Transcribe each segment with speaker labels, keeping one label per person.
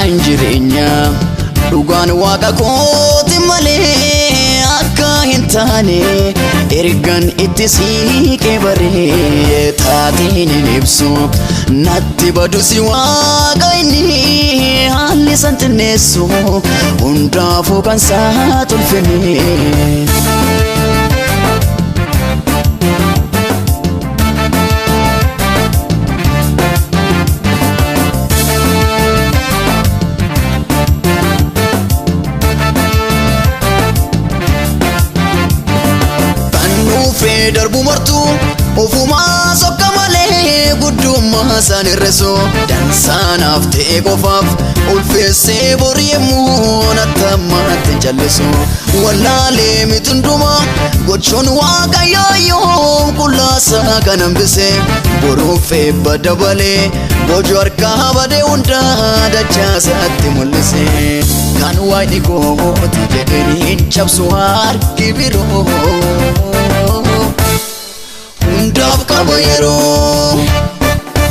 Speaker 1: karaan jireenyaa dhugaan waaqa kooti malee akka hin taane ergan itti siiqee baree taateen hin ibsu natti badu si waaqa inni haalli san xinneessu hundaafuu kan isaa tolfine. Darbu martu ofuma sokka malee guddummaa san irreso dansaanaaf ta'e qofaaf ulfeessee bori'emmoo nattamaatti jallisu wallaalee mitunduma gochuun waaqayyoo qullaasaa kan hambise boruuf eebba dabalee boju harkaa badee hundaa dachaasaatti mul'ise kan waaqni kooti jedhanii cabsu harki biroo hundaaf qaba yeroo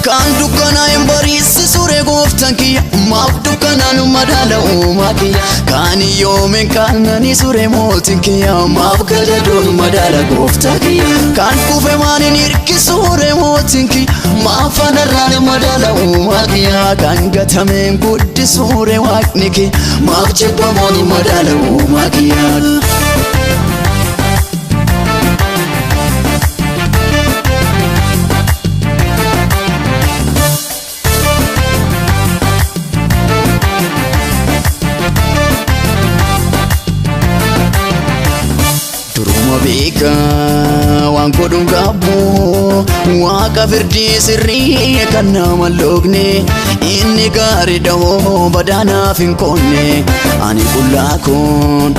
Speaker 1: kan dukkanaa hin bariisisu gooftaan kiyya maaf dukkanaan madaala uumaa kiyya kan yoomeen kaananii sure mootiin kiyya maaf gadadoon madaala gooftaa kiyya kan kufe maanin hirkisu mootiin kiyya maaf anarraan madaala uumaa kiyya kan gatameen guddisu waaqni kiyya maaf jibbamoon madaala uumaa kiyya. Bika waan godhuun qabu waaqa firdii sirrii kan nama loogne inni gaarii dahoo badaanaaf hin qoonne ani qullaa kun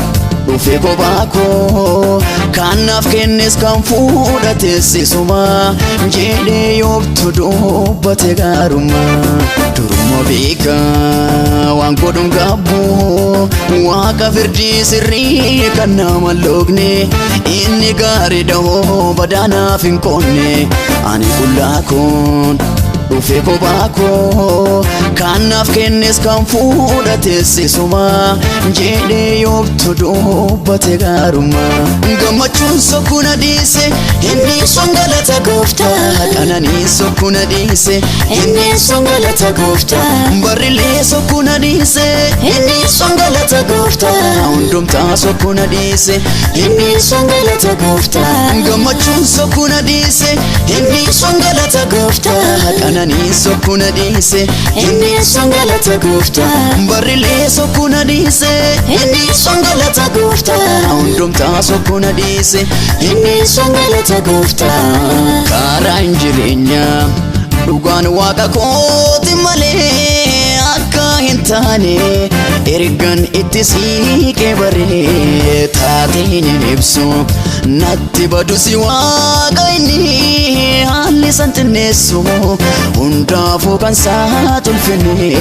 Speaker 1: dhufee kophaa koo kan naaf kennes kan fuudhate sisuma jedhee yoobtu dubbate gaaruma duruma beeka waan godhuun qabu waaqa firdii sirrii kan nama loogne inni gaarii dahoo badaanaaf hin qoonne ani qullaa kun dhufee kophaa koo kan naaf kennes kan fuudhate sisuma jedhee yoobtu dubbate gaaruma gammachuun sokkuna dhiise inni sun galata gooftaa qananii sokkuna dhiise inni sun galata gooftaa barrilee sokkuna dhiise inni sun galata gooftaa hundumtaa sokkuna dhiise inni sun galata gooftaa gammachuun sokkuna dhiise inni sun galata gooftaa qananii sokkuna dhiise inni sun galata gooftaa barrilee sokkuna dhiise inni sun galata gooftaa hundumtaa sokkuna dhiise inni sun galata gooftaa karaan jireenyaa dhugaan waaqa kooti malee akka hin taane ergan itti siiqee baree taateen hin ibsu natti badu si waaqa inni haalli san xinneessu hundaafuu kan isaa tolfine.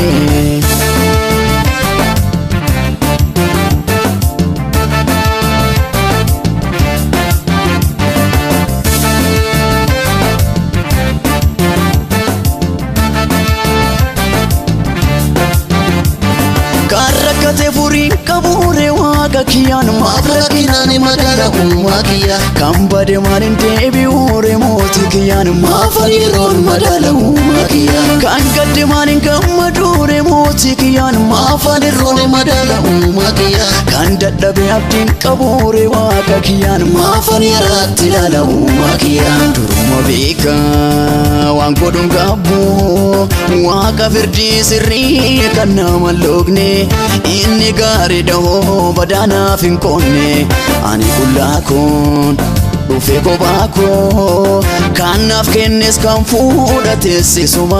Speaker 1: Kate furiin qabuure waaqa kiyyaan maaf rakkinaan madaala uumaa kiyya kan bade maalin deebi'uure mootii kiyyaan maaf hariiroon madaala uumaa kiyya kan gadde maalin gammaduure mootii kiyyaan maaf hariiroon madaala uumaa kiyya kan dadhabe abdiin qabuure waaqa kiyyaan maaf hariiraatti ilaala uumaa kiyya duruma beeka waan godhuun qabu waaqa firdii sirrii kan nama loogne inni gaarii dahoo badaanaaf hin qoonne ani qullaa kun dhufee kophaa koo kan naaf kennes kan fuudhate sisuma